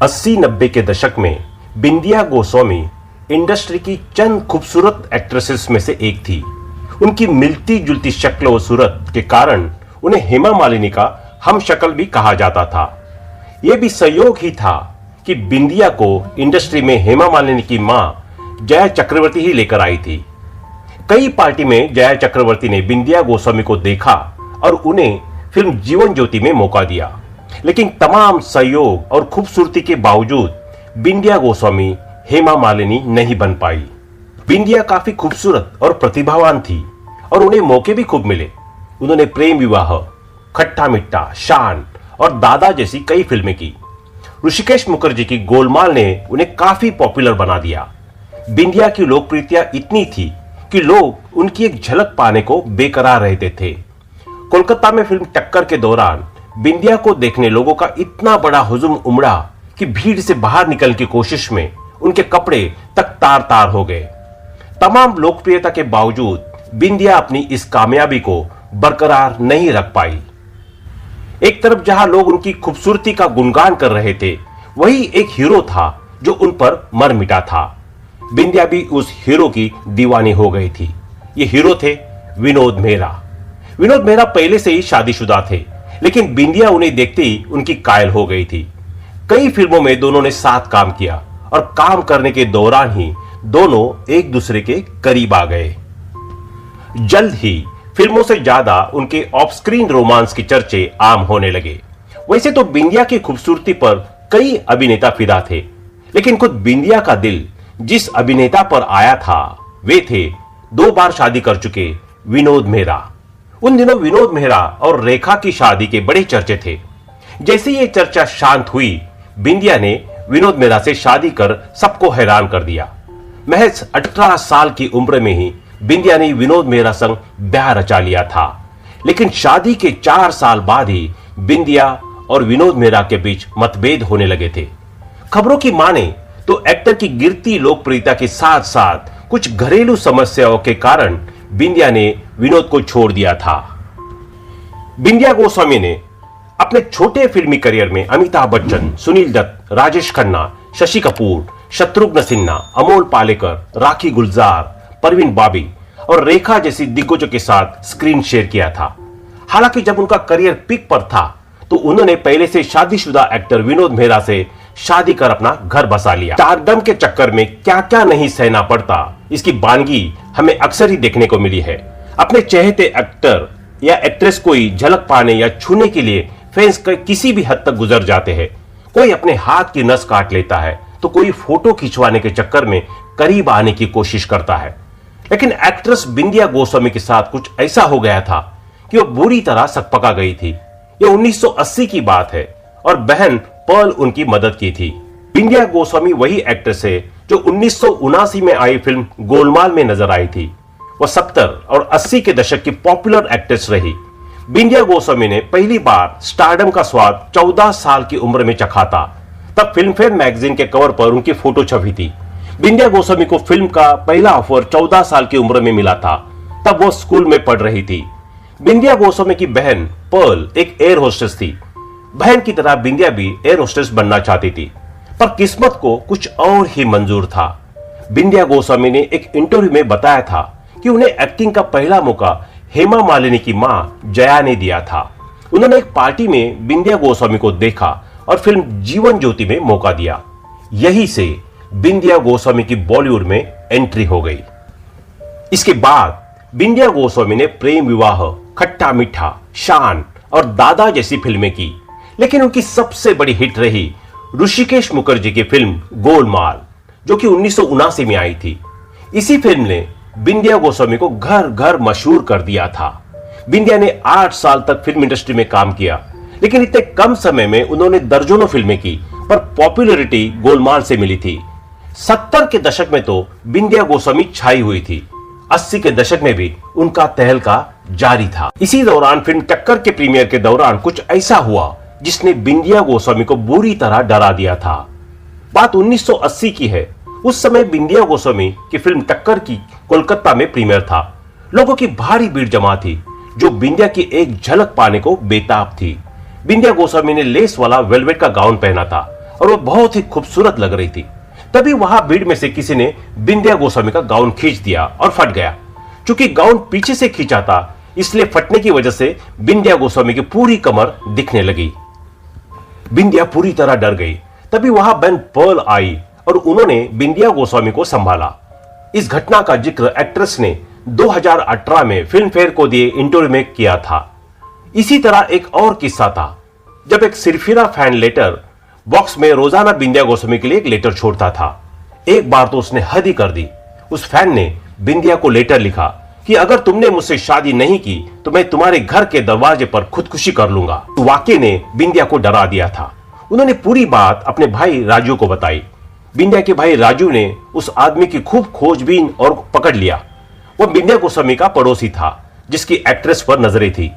80-90 के दशक में बिंदिया गोस्वामी इंडस्ट्री की चंद खूबसूरत एक्ट्रेसेस में से एक थी। उनकी मिलती जुलती शक्ल और सूरत के कारण उन्हें हेमा मालिनी का हम शक्ल भी कहा जाता था। यह भी संयोग ही था कि बिंदिया को इंडस्ट्री में हेमा मालिनी की मां जया चक्रवर्ती ही लेकर आई थी। कई पार्टी में जया चक्रवर्ती ने बिंदिया गोस्वामी को देखा और उन्हें फिल्म जीवन ज्योति में मौका दिया, लेकिन तमाम सहयोग और खूबसूरती के बावजूद बिंदिया गोस्वामी हेमा मालिनी नहीं बन पाई। बिंदिया काफी खूबसूरत और प्रतिभावान थी और उन्हें मौके भी खूब मिले। उन्होंने प्रेम विवाह, खट्टा मिट्टा, शान और दादा जैसी कई फिल्में की। ऋषिकेश मुखर्जी की गोलमाल ने उन्हें काफी पॉपुलर बना दिया। बिंदिया की लोकप्रियता इतनी थी कि लोग उनकी एक झलक पाने को बेकरार रहते थे। कोलकाता में फिल्म टक्कर के दौरान बिंदिया को देखने लोगों का इतना बड़ा हुजूम उमड़ा कि भीड़ से बाहर निकलने की कोशिश में उनके कपड़े तक तार तार हो गए। तमाम लोकप्रियता के बावजूद बिंदिया अपनी इस कामयाबी को बरकरार नहीं रख पाई। एक तरफ जहां लोग उनकी खूबसूरती का गुणगान कर रहे थे, वही एक हीरो था जो उन पर मर मिटा था। बिंदिया भी उस हीरो की दीवानी हो गई थी। ये हीरो थे विनोद मेहरा। विनोद मेहरा पहले से ही शादीशुदा थे, लेकिन बिंदिया उन्हें देखते ही उनकी कायल हो गई थी। कई फिल्मों में दोनों ने साथ काम किया और काम करने के दौरान ही दोनों एक दूसरे के करीब आ गए। जल्द ही फिल्मों से ज्यादा उनके ऑफ स्क्रीन रोमांस के चर्चे आम होने लगे। वैसे तो बिंदिया की खूबसूरती पर कई अभिनेता फिदा थे, लेकिन खुद बिंदिया का दिल जिस अभिनेता पर आया था वे थे 2 बार शादी कर चुके विनोद मेहरा। उन दिनों विनोद मेहरा और रेखा की शादी के बड़े चर्चे थे। जैसे ये चर्चा शांत हुई, बिंदिया ने विनोद मेहरा से शादी कर सबको हैरान कर दिया। महज 18 साल की उम्र में ही बिंदिया ने विनोद मेहरा संग ब्याह रचा लिया था, लेकिन शादी के 4 साल बाद ही बिंदिया और विनोद मेहरा के बीच मतभेद होने लगे थे। खबरों की माने तो एक्टर की गिरती लोकप्रियता के साथ साथ कुछ घरेलू समस्याओं के कारण बिंदिया ने विनोद को छोड़ दिया था। बिंदिया गोस्वामी ने अपने छोटे फिल्मी करियर में अमिताभ बच्चन, सुनील दत्त, राजेश खन्ना, शशि कपूर, शत्रुघ्न सिन्हा, अमोल पालेकर, राखी गुलजार, परवीन बाबी और रेखा जैसी दिग्गजों के साथ स्क्रीन शेयर किया था। हालांकि जब उनका करियर पीक पर था तो उन्होंने पहले से शादीशुदा एक्टर विनोद मेहरा से शादी कर अपना घर बसा लिया। स्टारडम के चक्कर में क्या क्या नहीं सहना पड़ता, इसकी वानगी हमें अक्सर ही देखने को मिली है। अपने चहेते एक्टर या एक्ट्रेस कोई झलक पाने या छूने के लिए फैंस किसी भी हद तक गुजर जाते हैं। कोई अपने हाथ की नस काट लेता है तो कोई फोटो खिंचवाने के चक्कर में करीब आने की कोशिश करता है। लेकिन एक्ट्रेस बिंदिया गोस्वामी के साथ कुछ ऐसा हो गया था कि वो बुरी तरह सकपका गई थी। यह 1980 की बात है और बहन पर्ल उनकी मदद की थी। बिंदिया गोस्वामी वही एक्ट्रेस है जो 1979 में आई फिल्म गोलमाल में नजर आई थी। वह 70 और 80 के दशक की पॉपुलर एक्ट्रेस रही। बिंदिया गोस्वामी ने पहली बार स्टारडम का स्वाद 14 साल की उम्र में चखा था। तब फिल्म फेयर मैगजीन के कवर पर उनकी फोटो छपी थी। बिंदिया गोस्वामी को फिल्म का पहला ऑफर 14 साल की उम्र में मिला था। तब वो स्कूल में पढ़ रही थी। बिंदिया गोस्वामी की बहन पर्ल एक एयर होस्टेस थी। बहन की तरह बिंदिया भी एयर होस्टेस बनना चाहती थी, पर किस्मत को कुछ और ही मंजूर था। बिंदिया गोस्वामी ने एक इंटरव्यू में बताया था कि उन्हें एक्टिंग का पहला मौका हेमा मालिनी की मां जया ने दिया था। उन्होंने एक पार्टी में बिंदिया गोस्वामी को देखा और फिल्म जीवन ज्योति में मौका दिया। यही से बिंदिया गोस्वामी की बॉलीवुड में एंट्री हो गई। इसके बाद बिंदिया गोस्वामी ने प्रेम विवाह, खट्टा मीठा, शान और दादा जैसी फिल्में की, लेकिन उनकी सबसे बड़ी हिट रही ऋषिकेश मुखर्जी की फिल्म गोलमाल, जो कि 1979 में आई थी। इसी फिल्म ने बिंदिया गोस्वामी को घर घर मशहूर कर दिया था। बिंदिया ने 8 साल तक फिल्म इंडस्ट्री में काम किया, लेकिन इतने कम समय में उन्होंने दर्जनों फिल्में की, पर पॉपुलैरिटी गोलमाल से मिली थी। 70 के दशक में तो बिंदिया गोस्वामी छाई हुई थी। 80 के दशक में भी उनका तहलका जारी था। इसी दौरान फिल्म टक्कर के प्रीमियर के दौरान कुछ ऐसा हुआ जिसने बिंदिया गोस्वामी को बुरी तरह डरा दिया था। बात 1980 की है। उस समय बिंदिया गोस्वामी की फिल्म टक्कर की कोलकाता में प्रीमियर था। लोगों की भारी भीड़ जमा थी जो बिंदिया की एक झलक पाने को बेताब थी। बिंदिया गोस्वामी ने लेस वाला वेलवेट का गाउन पहना था और वो बहुत ही खूबसूरत लग रही थी। तभी वहां भीड़ में से किसी ने बिंदिया गोस्वामी का गाउन खींच दिया और फट गया। चूंकि गाउन पीछे से खींचा था, इसलिए फटने की वजह से बिंदिया गोस्वामी की पूरी कमर दिखने लगी। बिंदिया पूरी तरह डर गई। तभी वहां बहन पर्ल आई और उन्होंने बिंदिया गोस्वामी को संभाला। इस घटना का जिक्र एक्ट्रेस ने 2018 में फिल्म फेयर को दिए इंटरव्यू में किया था। इसी तरह एक और किस्सा था, जब एक सिरफिरा फैन लेटर बॉक्स में रोजाना बिंदिया गोस्वामी के लिए एक लेटर छोड़ता था। एक बार तो उसने हद ही कर दी। उस फैन ने बिंदिया को लेटर लिखा कि अगर तुमने मुझसे शादी नहीं की तो मैं तुम्हारे घर के दरवाजे पर खुदकुशी कर लूंगा। वाकई ने बिंदिया को डरा दिया था। उन्होंने पूरी बात अपने भाई राजू को बताई। बिंदिया के भाई राजू ने उस आदमी की खूब खोजबीन और पकड़ लिया। वो बिंदिया गोस्वामी का पड़ोसी था, जिसकी एक्ट्रेस पर नजरें थी।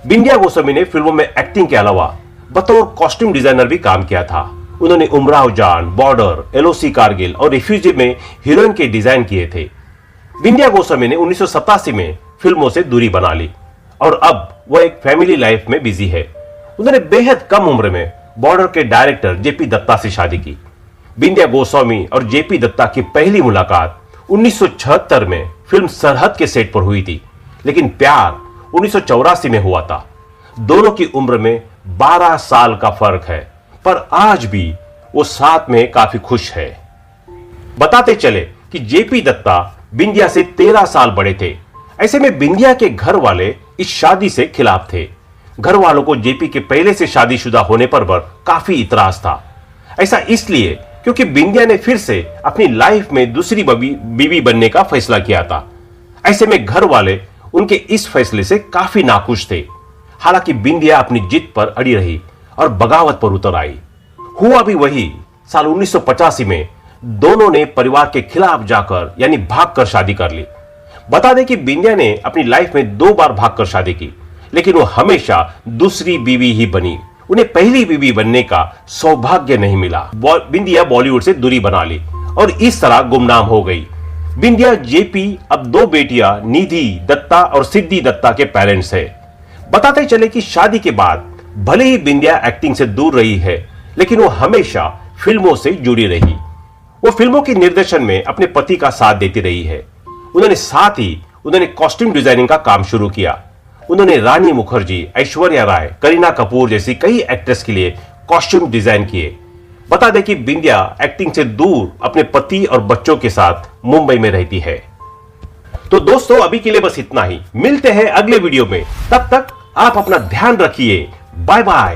बिंदिया गोस्वामी ने फिल्मों में एक्टिंग के अलावा बतौर कॉस्ट्यूम डिजाइनर भी काम किया था। उन्होंने उमराव जान, बॉर्डर, एलओसी कारगिल और रिफ्यूजी में हीरोइन के डिजाइन किए थे। बिंदिया गोस्वामी ने 1987 में फिल्मों से दूरी बना ली और अब वह एक फैमिली लाइफ में बिजी है। उन्होंने बेहद कम उम्र में बॉर्डर के डायरेक्टर जेपी दत्ता से शादी की। बिंदिया गोस्वामी और जेपी दत्ता की पहली मुलाकात 1976 में फिल्म सरहद के सेट पर हुई थी, लेकिन प्यार 1984 में हुआ था। दोनों की उम्र में 12 साल का फर्क है, पर आज भी वो साथ में काफी खुश है। बताते चले कि जेपी दत्ता बिंदिया से 13 साल बड़े थे। ऐसे में बिंदिया के घर वाले इस शादी से खिलाफ थे। घर वालों को जेपी के पहले से शादीशुदा होने पर काफी इतराज था। ऐसा इसलिए क्योंकि बिंदिया ने फिर से अपनी लाइफ में दूसरी बीवी बनने का फैसला किया था। ऐसे में घर वाले उनके इस फैसले से काफी नाखुश थे। हालांकि बिंदिया अपनी जिद पर अड़ी रही और बगावत पर उतर आई। हुआ भी वही। साल 1985 में दोनों ने परिवार के खिलाफ जाकर यानी भागकर शादी कर ली। बता दें कि बिंदिया ने अपनी लाइफ में 2 बार भागकर शादी की, लेकिन वो हमेशा दूसरी बीवी ही बनी। उन्हें पहली बीवी बनने का सौभाग्य नहीं मिला। बिंदिया बॉलीवुड से दूरी बना ली और इस तरह गुमनाम हो गई। बिंदिया जेपी अब 2 बेटियां निधि दत्ता और सिद्धि दत्ता के पेरेंट्स है। बताते चले कि शादी के बाद भले ही बिंदिया एक्टिंग से दूर रही है, लेकिन वो हमेशा फिल्मों से जुड़ी रही। वो फिल्मों के निर्देशन में अपने पति का साथ देती रही है। उन्होंने कॉस्ट्यूम डिजाइनिंग का काम शुरू किया। उन्होंने रानी मुखर्जी, ऐश्वर्या राय, करीना कपूर जैसी कई एक्ट्रेस के लिए कॉस्ट्यूम डिजाइन किए। बता दें कि बिंदिया एक्टिंग से दूर अपने पति और बच्चों के साथ मुंबई में रहती है। तो दोस्तों, अभी के लिए बस इतना ही। मिलते हैं अगले वीडियो में। तब तक आप अपना ध्यान रखिए। Bye bye.